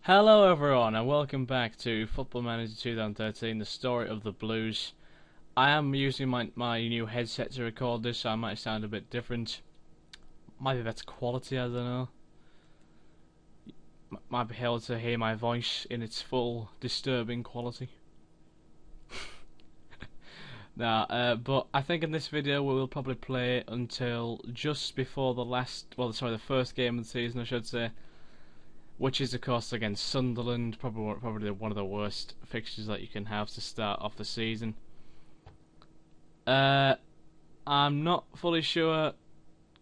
Hello everyone and welcome back to Football Manager 2013, the story of the Blues. I am using my new headset to record this, so I might sound a bit different. Might be better quality, I don't know. Might be able to hear my voice in its full disturbing quality. But I think in this video we will probably play until just before the first game of the season, I should say. Which is, of course, against Sunderland, probably one of the worst fixtures that you can have to start off the season. I'm not fully sure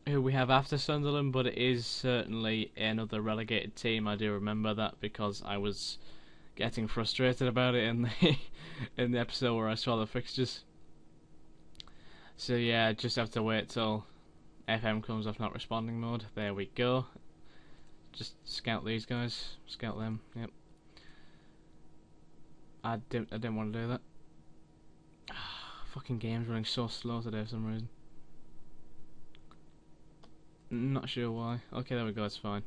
who we have after Sunderland, but it is certainly another relegated team. I do remember that because I was getting frustrated about it in the in the episode where I saw the fixtures. So yeah, just have to wait till FM comes off not responding mode. There we go. Just scout these guys. Scout them. Yep. I didn't want to do that. Fucking game's running so slow today for some reason. Not sure why. Okay, there we go. It's fine.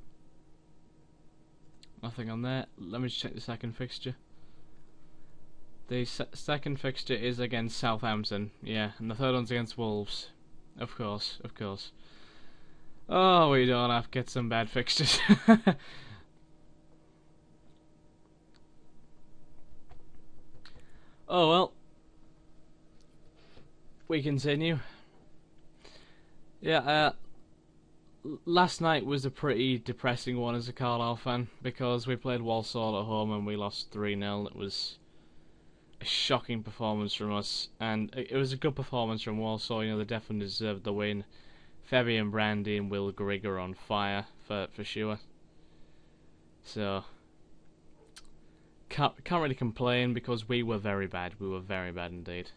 Nothing on there. Let me just check the second fixture. The second fixture is against Southampton. Yeah, and the third one's against Wolves. Of course. Of course. Oh, we don't have to get some bad fixtures. Oh well. We continue. Yeah, last night was a pretty depressing one as a Carlisle fan because we played Walsall at home and we lost 3-0. It was a shocking performance from us, and it was a good performance from Walsall. You know, they definitely deserved the win. Fabian Brandy and Will Grigg are on fire for sure. So can't really complain because we were very bad. We were very bad indeed.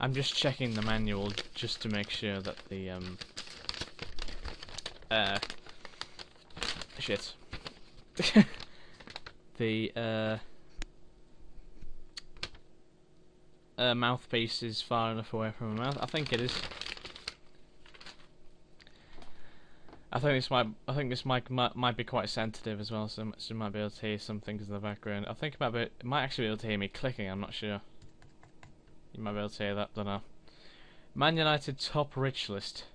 I'm just checking the manual just to make sure that the shit. The mouthpiece is far enough away from my mouth. I think it is. I think this mic might be quite sensitive as well, so you might be able to hear some things in the background. I think it might actually be able to hear me clicking. I'm not sure. You might be able to hear that. Don't know. Man United top rich list.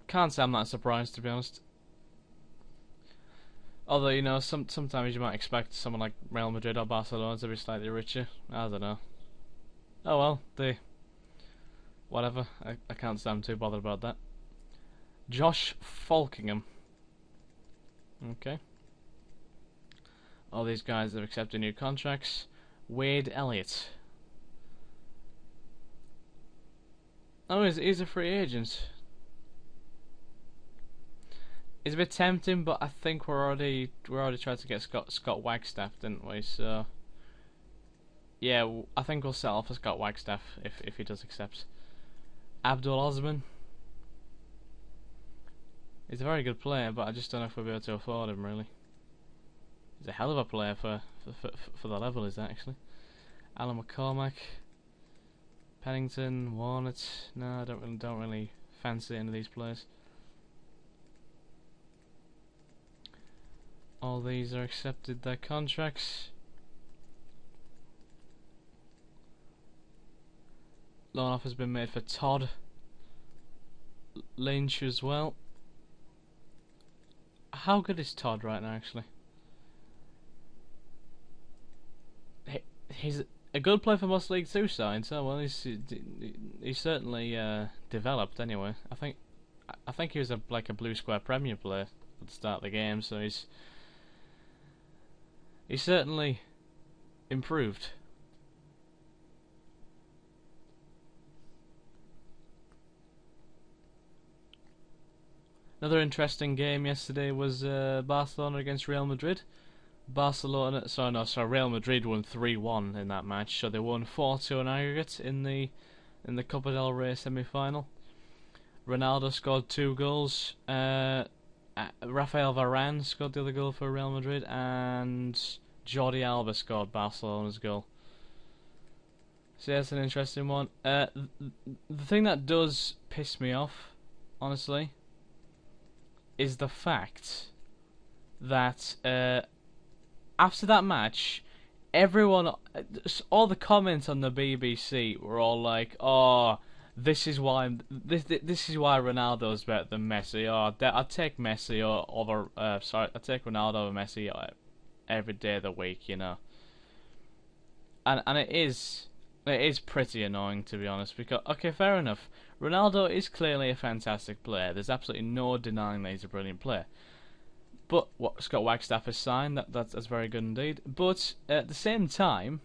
Can't say I'm that surprised, to be honest. Although, you know, sometimes you might expect someone like Real Madrid or Barcelona to be slightly richer. I don't know. Oh well, whatever. I can't say I'm too bothered about that. Josh Falkingham. Okay. All these guys have accepted new contracts. Wade Elliott. Oh, he's a free agent. It's a bit tempting, but I think we're already trying to get Scott Wagstaff, didn't we? So yeah, I think we'll settle for Scott Wagstaff if he does accept. Abdul Osman. He's a very good player, but I just don't know if we'll be able to afford him really. He's a hell of a player for the level he's at, actually. Alan McCormack. Pennington, Warnett. No, I don't really fancy any of these players. All these are accepted their contracts. Loan offer has been made for Todd Lynch as well. How good is Todd right now, actually? He's a good player for most League 2 sides, so well, he's certainly developed anyway. I think he was like a Blue Square Premier player at the start of the game, so he's certainly improved. Another interesting game yesterday was Barcelona against Real Madrid. Real Madrid won 3-1 in that match, so they won 4-2 in aggregate in the Copa del Rey semi-final. Ronaldo scored 2 goals. Rafael Varane scored the other goal for Real Madrid, and Jordi Alba scored Barcelona's goal. So that's an interesting one. The thing that does piss me off, honestly, is the fact that after that match, everyone, all the comments on the BBC were all like, "Oh, this is why Ronaldo's better than Messi. Oh, I'd take Messi over. I'd take Ronaldo over Messi every day of the week, you know." And it is pretty annoying, to be honest, because okay, fair enough. Ronaldo is clearly a fantastic player. There's absolutely no denying that he's a brilliant player. But what Scott Wagstaff has signed, that's very good indeed. But at the same time,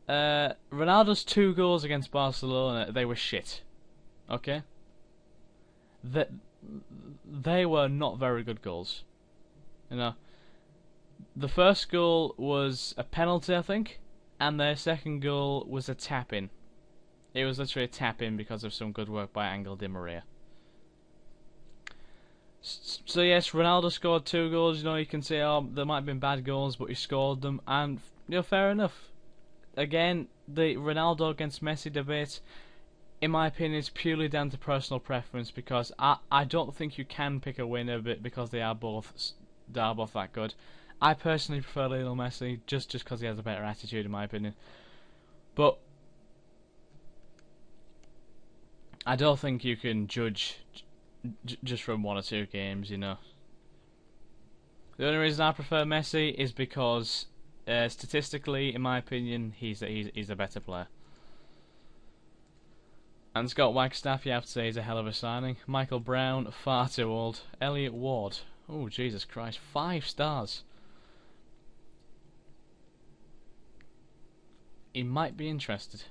Ronaldo's 2 goals against Barcelona, they were shit. Okay? They were not very good goals. You know, the first goal was a penalty, I think, and their second goal was a tap-in. It was literally a tap-in because of some good work by Angel Di Maria. So yes, Ronaldo scored 2 goals. You know, you can say, oh, there might have been bad goals, but he scored them, and you know, fair enough. Again, the Ronaldo against Messi debate, in my opinion, is purely down to personal preference, because I don't think you can pick a winner because they are both that good. I personally prefer Lionel Messi just because he has a better attitude, in my opinion. But I don't think you can judge just from 1 or 2 games, you know. The only reason I prefer Messi is because statistically, in my opinion, he's a better player. And Scott Wagstaff, you have to say, is a hell of a signing. Michael Brown, far too old. Elliot Ward, oh Jesus Christ, 5 stars. He might be interested.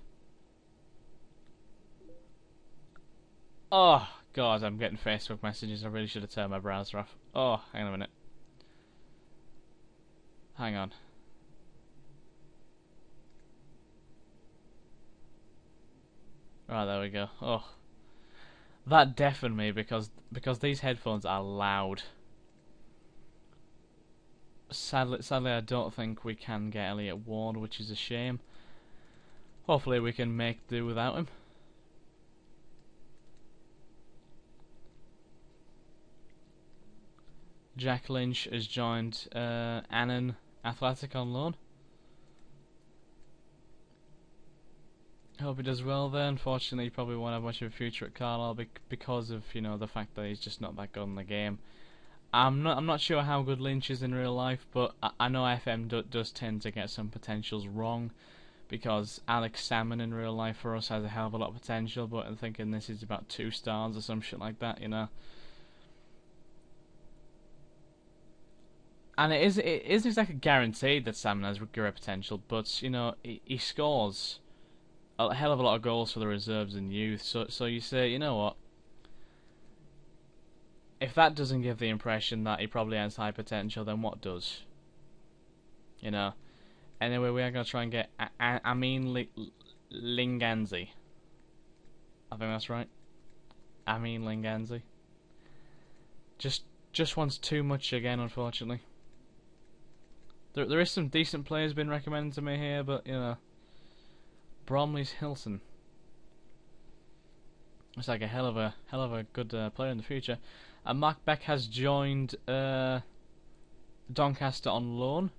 Oh God, I'm getting Facebook messages. I really should have turned my browser off. Oh, hang on a minute. Hang on. Right, there we go. Oh, that deafened me because these headphones are loud. Sadly, I don't think we can get Elliot Ward, which is a shame. Hopefully, we can make do without him. Jack Lynch has joined Annan Athletic on loan. Hope he does well there. Unfortunately, he probably won't have much of a future at Carlisle because of, you know, the fact that he's just not that good in the game. I'm not sure how good Lynch is in real life, but I know FM does tend to get some potentials wrong, because Alex Salmon in real life for us has a hell of a lot of potential, but I'm thinking this is about 2 stars or some shit like that, you know. And it isn't exactly guaranteed that Salmon has great potential, but you know, he scores a hell of a lot of goals for the reserves and youth. So you say, you know what? If that doesn't give the impression that he probably has high potential, then what does? You know. Anyway, we are going to try and get Amin Linganzi. I think that's right. Amin Linganzi. Just wants too much again, unfortunately. There is some decent players been recommended to me here, but you know, Bromley's Hilson. Looks like a hell of a good player in the future. And Mark Beck has joined Doncaster on loan,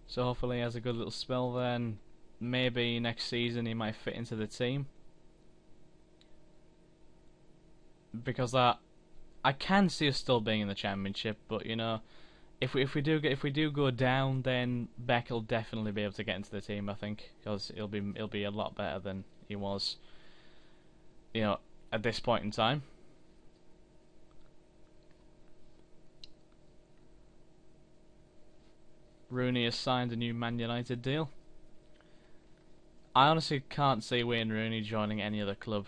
so hopefully he has a good little spell there, and maybe next season he might fit into the team. Because I can see us still being in the Championship, but you know, if we do go down, then Beck will definitely be able to get into the team, I think, because he'll be a lot better than he was, you know, at this point in time. Rooney has signed a new Man United deal. I honestly can't see Wayne Rooney joining any other club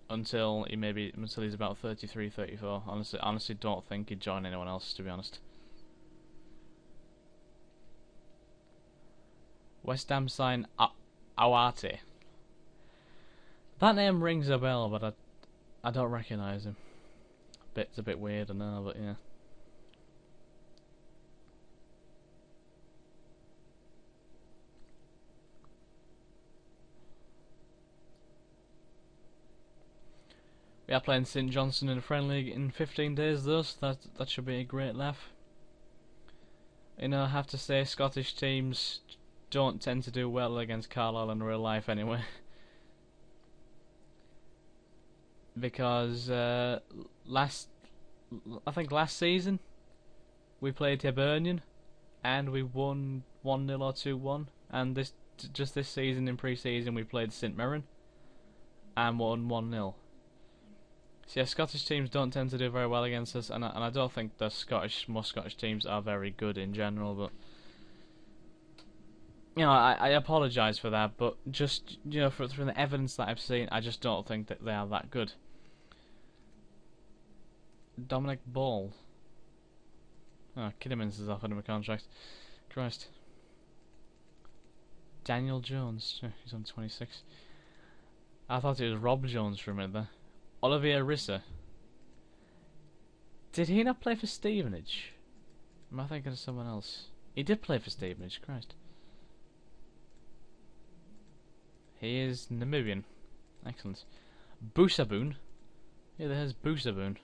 until he's about 33, 34. Honestly don't think he'd join anyone else, to be honest. West Ham sign Awate. That name rings a bell, but I don't recognise him. It's a bit weird, I know, but yeah. We are playing St Johnstone in a friendly in 15 days though, so that should be a great laugh. You know, I have to say Scottish teams don't tend to do well against Carlisle in real life anyway. Because I think last season we played Hibernian and we won 1-0 or 2-1, and just this season in pre-season we played St Mirren and won 1-0. So yeah, Scottish teams don't tend to do very well against us, and I don't think most Scottish teams are very good in general, but you know, I apologise for that, but just, you know, from the evidence that I've seen, I just don't think that they are that good. Dominic Ball. Oh, Kiddermans has offered him a contract. Christ. Daniel Jones. He's on 26. I thought it was Rob Jones for a minute there. Olivier Rissa. Did he not play for Stevenage? Am I thinking of someone else? He did play for Stevenage, Christ. He is Namibian. Excellent. Boosaboon. Yeah, there's Boosaboon.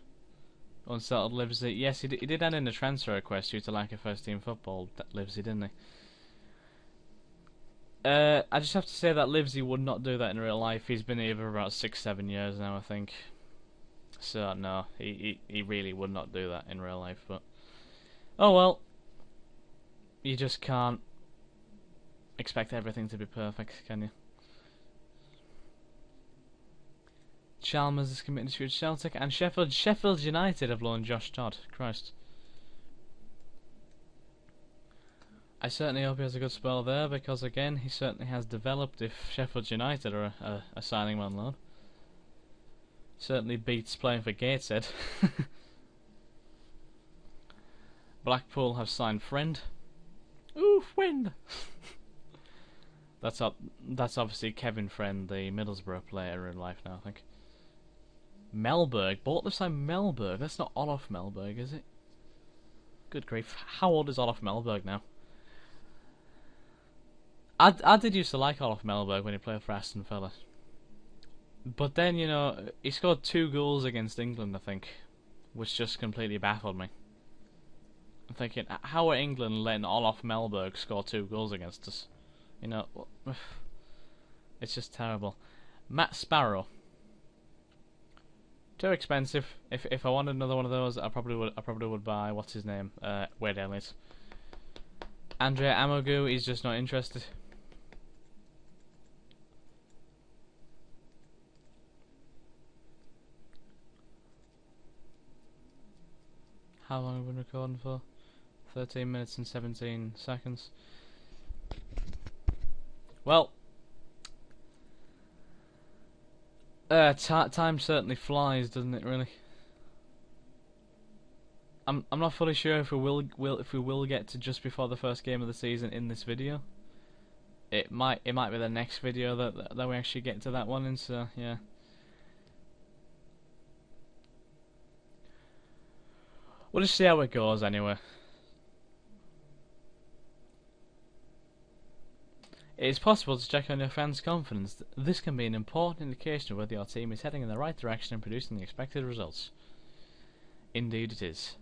Unsettled Livesey. Yes, he did add in a transfer request due to lack of first team football, Livesey, didn't he? I just have to say that Livesey would not do that in real life. He's been here for about 6-7 years now, I think. So no, he really would not do that in real life. But oh well, you just can't expect everything to be perfect, can you? Chalmers is committed to Celtic, and Sheffield United have loaned Josh Todd. Christ. I certainly hope he has a good spell there, because again, he certainly has developed if Sheffield United are a signing him on loan. Certainly beats playing for Gateshead. Blackpool have signed Friend. Ooh, Friend! That's obviously Kevin Friend, the Middlesbrough player in life now, I think. Melberg. They've signed Melberg. That's not Olof Melberg, is it? Good grief. How old is Olof Melberg now? I did used to like Olof Melberg when he played for Aston Villa. But then, you know, he scored 2 goals against England, I think, which just completely baffled me. I'm thinking, how are England letting Olof Melberg score 2 goals against us? You know, it's just terrible. Matt Sparrow. Too expensive. If I wanted another one of those, I probably would buy, what's his name? Wade Elliott. Andrea Amogu is just not interested. How long have we been recording for? 13 minutes and 17 seconds. Well, time certainly flies, doesn't it? Really. I'm not fully sure if we will get to just before the first game of the season in this video. It might be the next video that we actually get to that one, and so yeah. We'll just see how it goes anyway. It is possible to check on your fans' confidence. This can be an important indication of whether your team is heading in the right direction and producing the expected results. Indeed it is.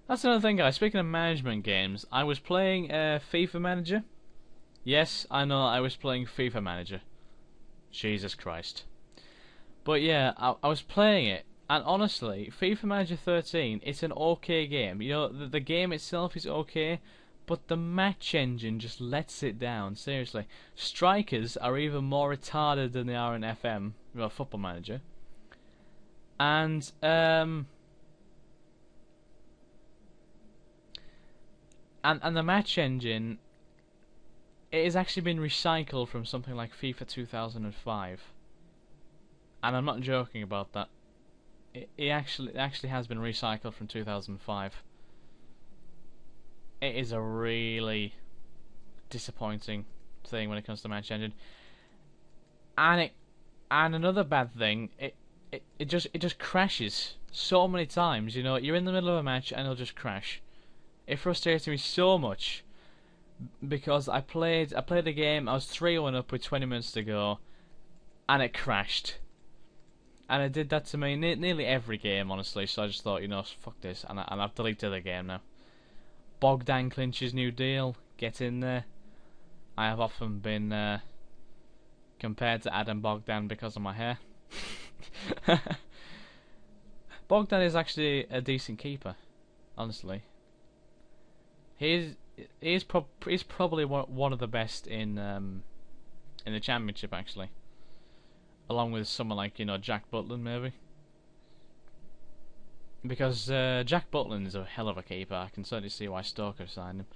That's another thing, guys. Speaking of management games, I was playing FIFA Manager. Yes, I know, I was playing FIFA Manager. Jesus Christ. But yeah, I was playing it. And honestly, FIFA Manager 13, it's an okay game. You know, the game itself is okay, but the match engine just lets it down. Seriously. Strikers are even more retarded than they are in FM, well, Football Manager. And, and the match engine, it has actually been recycled from something like FIFA 2005. And I'm not joking about that. It actually has been recycled from 2005. It is a really disappointing thing when it comes to match engine. And another bad thing, it just crashes so many times. You know, you're in the middle of a match and it'll just crash. It frustrates me so much because I played the game. I was 3-1 up with 20 minutes to go, and it crashed. And it did that to me nearly every game, honestly. So I just thought, you know, fuck this, and I've deleted the game now. Bogdan clinches new deal. Get in there. I have often been compared to Adam Bogdan because of my hair. Bogdan is actually a decent keeper, honestly. He's probably one of the best in the championship, actually, along with someone like, you know, Jack Butland maybe. Because Jack Butland is a hell of a keeper. I can certainly see why Stoker signed him.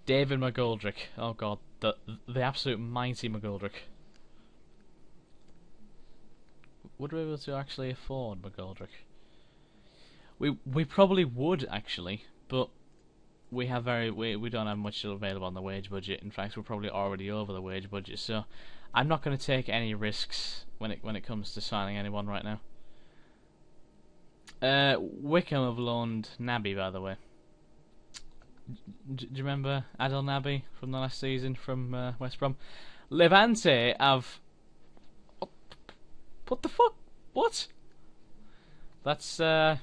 David McGoldrick. Oh god, the absolute mighty McGoldrick. Would we be able to actually afford McGoldrick? We probably would actually, but we don't have much available on the wage budget. In fact, we're probably already over the wage budget. So I'm not going to take any risks when it comes to signing anyone right now. Wickham have loaned Naby, by the way. Do you remember Adel Naby from the last season from West Brom? Levante have... What the fuck? What? That's a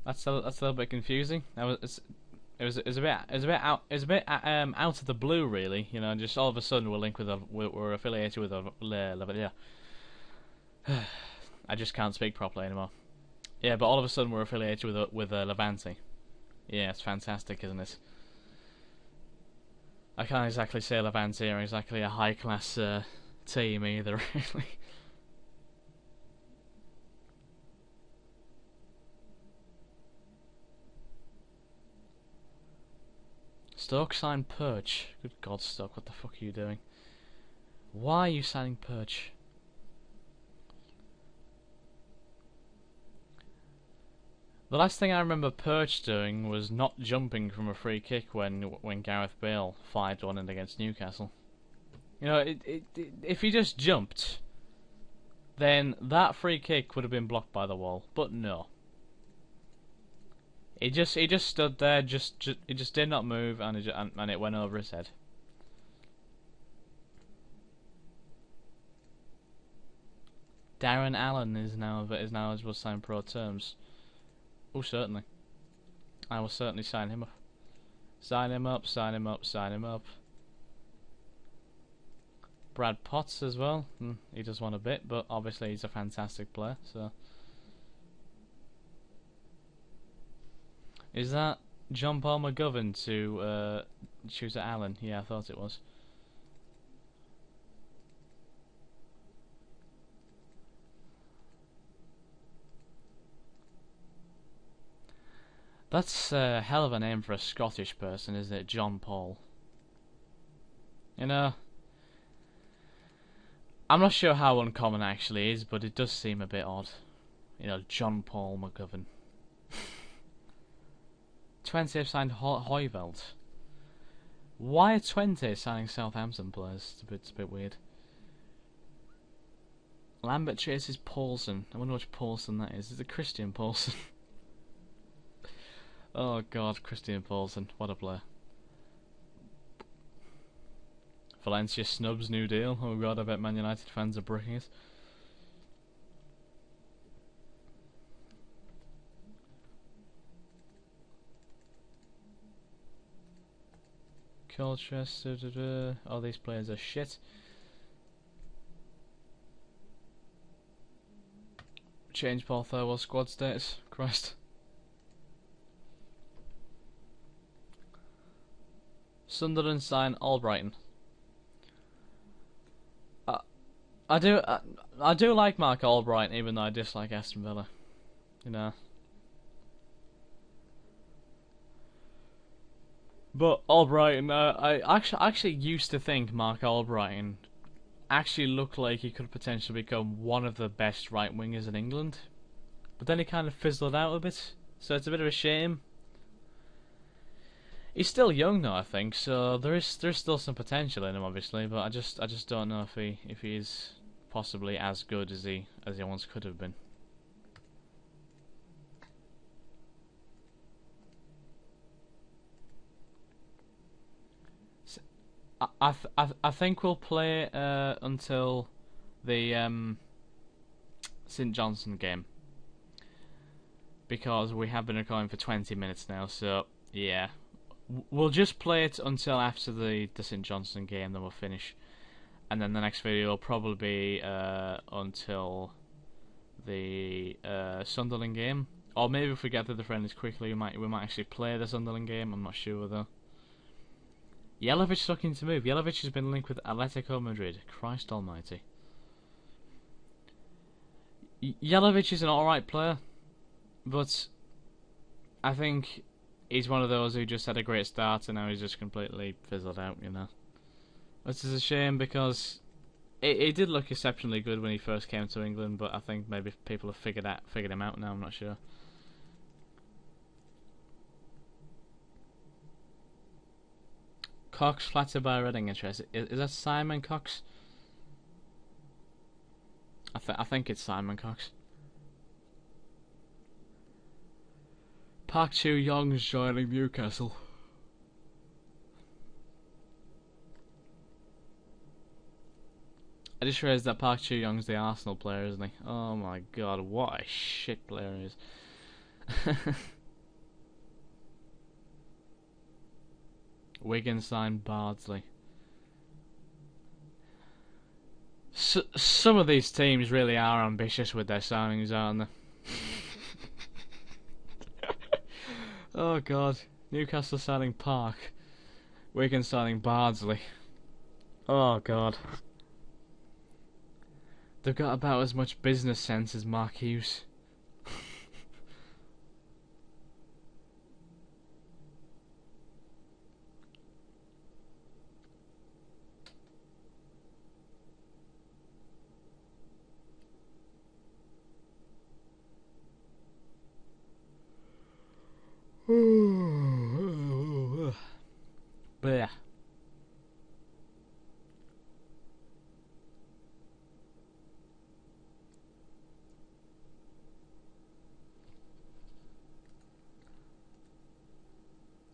little bit confusing. It was a bit out of the blue, really. You know, just all of a sudden we're affiliated with Levante. I just can't speak properly anymore. Yeah, but all of a sudden we're affiliated with Levante. Yeah, it's fantastic, isn't it? I can't exactly say Levante are exactly a high class team either, really. Stoke signed Perch. Good God, Stoke, what the fuck are you doing? Why are you signing Perch? The last thing I remember Perch doing was not jumping from a free kick when Gareth Bale fired one in against Newcastle. You know, if he just jumped, then that free kick would have been blocked by the wall. But no. He just stood there, he just did not move, and it went over his head. Darren Allen is now eligible to sign pro terms. Oh, certainly. I will certainly sign him up. Sign him up, sign him up, sign him up. Brad Potts as well. He does want a bit, but obviously he's a fantastic player, so... Is that John Paul McGovern to choose at Allen? Yeah, I thought it was. That's a hell of a name for a Scottish person, isn't it? John Paul. You know, I'm not sure how uncommon it actually is, but it does seem a bit odd. You know, John Paul McGovern. Twente have signed Højlund. Why are Twente signing Southampton players? It's a bit weird. Lambert chases Paulson. I wonder which Paulson that is. Is it Christian Paulson? Oh god, Christian Paulson. What a player. Valencia snubs new deal. Oh god, I bet Man United fans are bricking it. Colchester, all these players are shit. Change Paul Thirlwell squad status. Christ. Sunderland sign Albrighton. I do like Mark Albrighton, even though I dislike Aston Villa. You know. But Albrighton, I actually used to think Mark Albrighton actually looked like he could potentially become one of the best right wingers in England, but then he kind of fizzled out a bit. So it's a bit of a shame. He's still young though, I think, so there's still some potential in him, obviously. But I just don't know if he is possibly as good as he once could have been. So, I think we'll play until the St Johnstone game, because we have been recording for 20 minutes now. So yeah, we'll just play it until after the St Johnstone game, then we'll finish. And then the next video will probably be until the Sunderland game, or maybe if we get to the friendlies quickly, we might actually play the Sunderland game. I'm not sure though. Jelavic looking to move. Jelavic has been linked with Atletico Madrid. Christ Almighty. Jelavic is an alright player, but I think he's one of those who just had a great start and now he's just completely fizzled out, you know. Which is a shame, because it did look exceptionally good when he first came to England, but I think maybe people have figured him out now, I'm not sure. Cox flattered by Reading interest. Is that Simon Cox? I think it's Simon Cox. Park Chu-young's joining Newcastle. I just realised that Park Chu-young's the Arsenal player, isn't he? Oh my god, what a shit player he is. Wigan signed Bardsley. Some of these teams really are ambitious with their signings, aren't they? Oh god. Newcastle signing Park. Wigan signing Bardsley. Oh god. They've got about as much business sense as Mark Hughes. Blech.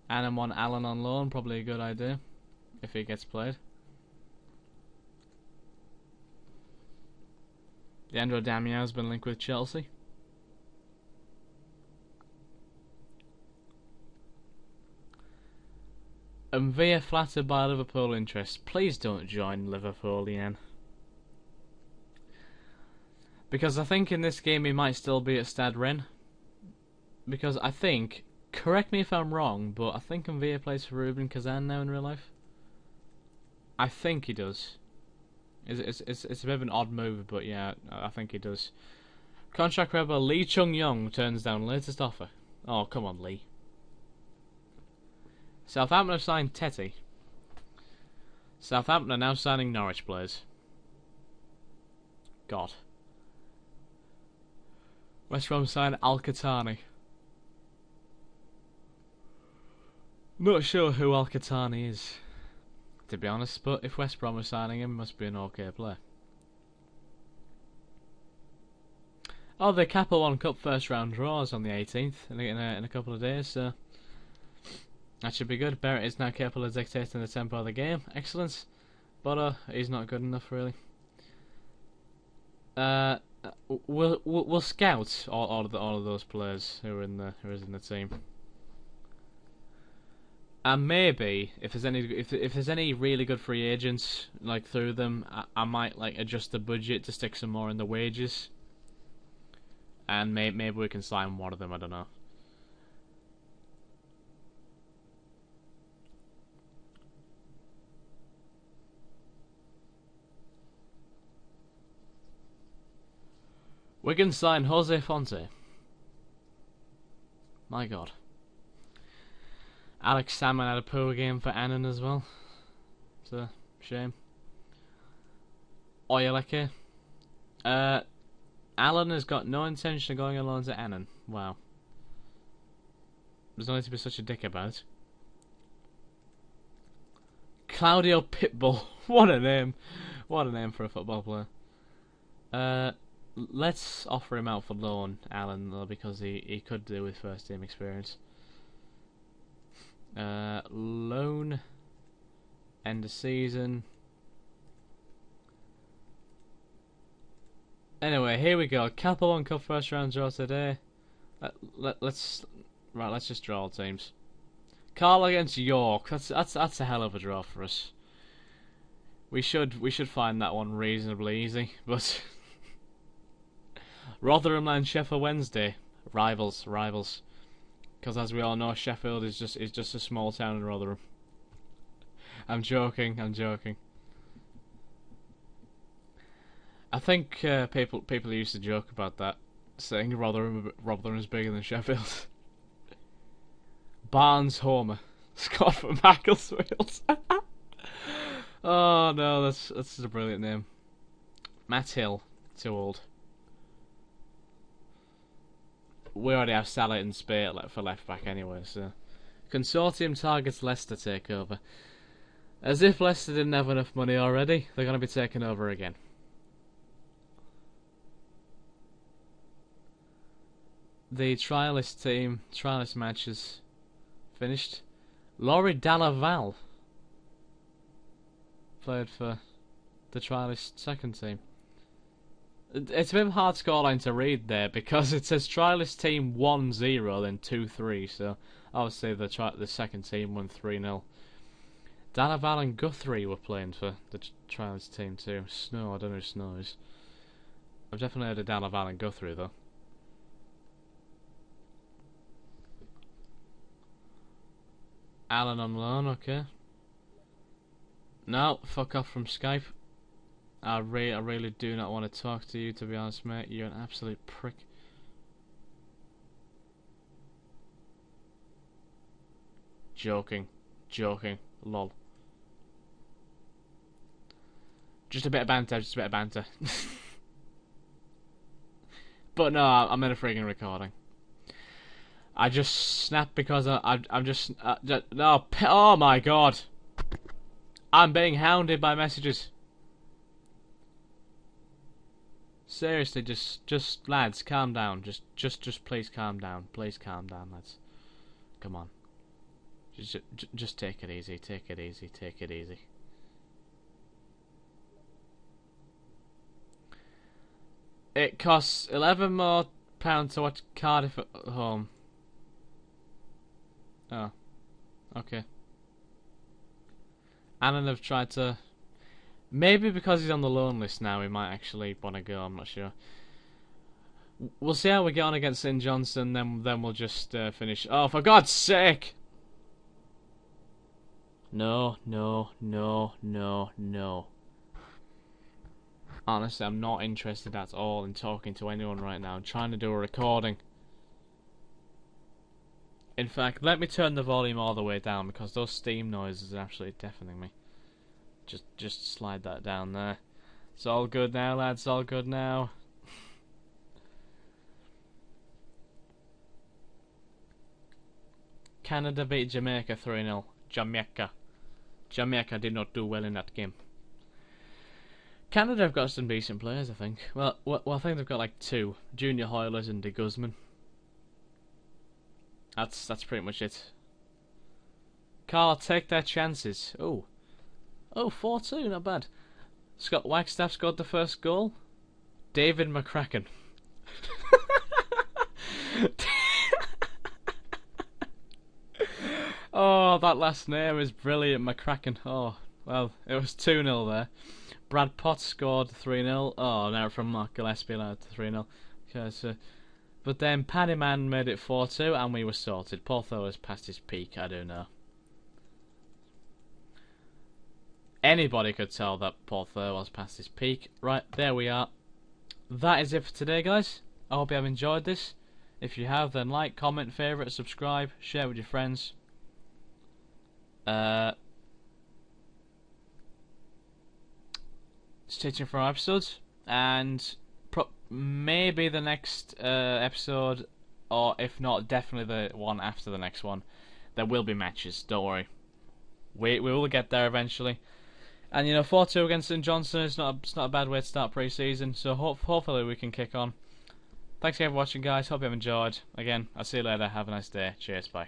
And want Allen on loan, probably a good idea if he gets played. Leandro Damian's been linked with Chelsea. And Villa flattered by Liverpool interest. Please don't join Liverpool, Ian. Because I think in this game he might still be at Stade Rennes. Because I think, correct me if I'm wrong, but I think Villa plays for Rubin Kazan now in real life. I think he does. It's a bit of an odd move, but yeah, I think he does. Contract rebel Lee Chung-yong turns down latest offer. Oh, come on, Lee. Southampton have signed Tetty. Southampton are now signing Norwich players. God. West Brom signed Al-Qahtani. Not sure who Al-Qahtani is, to be honest, but if West Brom are signing him, he must be an okay player. Oh, the Kappa One Cup first round draws on the 18th in a couple of days, so that should be good. Barrett is now capable of dictating the tempo of the game. Excellent. But he's not good enough, really. We'll scout all of those players who are in the team. And maybe if there's any really good free agents like through them, I might like adjust the budget to stick some more in the wages. And maybe we can sign one of them. I don't know. Wigan sign Jose Fonte. My god. Alex Salmon had a poor game for Annan as well. It's a shame. Oyeleke. Allen has got no intention of going on loan to Annan. Wow. There's no need to be such a dick about it. Claudio Pitbull. What a name. What a name for a football player. Let's offer him out for loan, Alan, though, because he could do with first team experience. Loan, end of season. Anyway, here we go. Kappa 1 Cup first round draw today. Let's just draw all teams. Carl against York. That's a hell of a draw for us. We should find that one reasonably easy, but Rotherham and Sheffield Wednesday, rivals. Because as we all know, Sheffield is just a small town in Rotherham. I'm joking. I think people used to joke about that, saying Rotherham is bigger than Sheffield. Barnes Homer, Scott from Macclesfield. Oh no, that's a brilliant name. Matt Hill, too old. We already have Salah and Spate for left back anyway, so. Consortium targets Leicester takeover. As if Leicester didn't have enough money already, they're going to be taken over again. The trialist matches finished. Laurie Dallaval played for the trialist second team. It's a bit of a hard scoreline to read there because it says trialist team 1-0 then 2-3, so obviously the second team won 3-0. Dallaval and Guthrie were playing for the trialist team too. Snow, I don't know who Snow is. I've definitely heard of Dallaval and Guthrie though. Alan on loan, okay. No, fuck off from Skype. I really do not want to talk to you, to be honest, mate. You're an absolute prick. Joking. Lol. Just a bit of banter, But no, I'm in a friggin' recording. I just snapped because I'm just no. Oh my god! I'm being hounded by messages. Seriously, just lads, calm down. Just please calm down. Please calm down, lads. Come on. Just take it easy. Take it easy. It costs £11 more to watch Cardiff at home. Oh, okay. Annan have tried to... Maybe because he's on the loan list now, he might actually want to go, I'm not sure. We'll see how we get on against St Johnstone, then we'll just finish. Oh, for God's sake! No. Honestly, I'm not interested at all in talking to anyone right now. I'm trying to do a recording. In fact, let me turn the volume all the way down because those steam noises are absolutely deafening me. Just slide that down there. It's all good now, lads. All good now. Canada beat Jamaica 3-0. Jamaica did not do well in that game. Canada have got some decent players, I think. Well, I think they've got like two. Junior Hoylers and De Guzman. That's pretty much it. Carl, take their chances. Oh, 4-2, not bad. Scott Wagstaff scored the first goal. David McCracken. Oh, that last name is brilliant, McCracken. Oh, well, it was 2-0 there. Brad Potts scored 3-0. Oh, now from Mark Gillespie allowed to 3-0. Okay, so... But then Paddy Man made it 4-2 and we were sorted. Portho has passed his peak, I do know. Anybody could tell that Portho was past his peak. Right, there we are. That is it for today, guys. I hope you have enjoyed this. If you have, then like, comment, favourite, subscribe, share with your friends. Stay tuned for our episodes. And... maybe the next episode, or if not, definitely the one after the next one. There will be matches, don't worry. We will get there eventually. And you know, 4-2 against St Johnstone is it's not a bad way to start pre-season. So hopefully we can kick on. Thanks again for watching, guys. Hope you have enjoyed. Again, I'll see you later. Have a nice day. Cheers. Bye.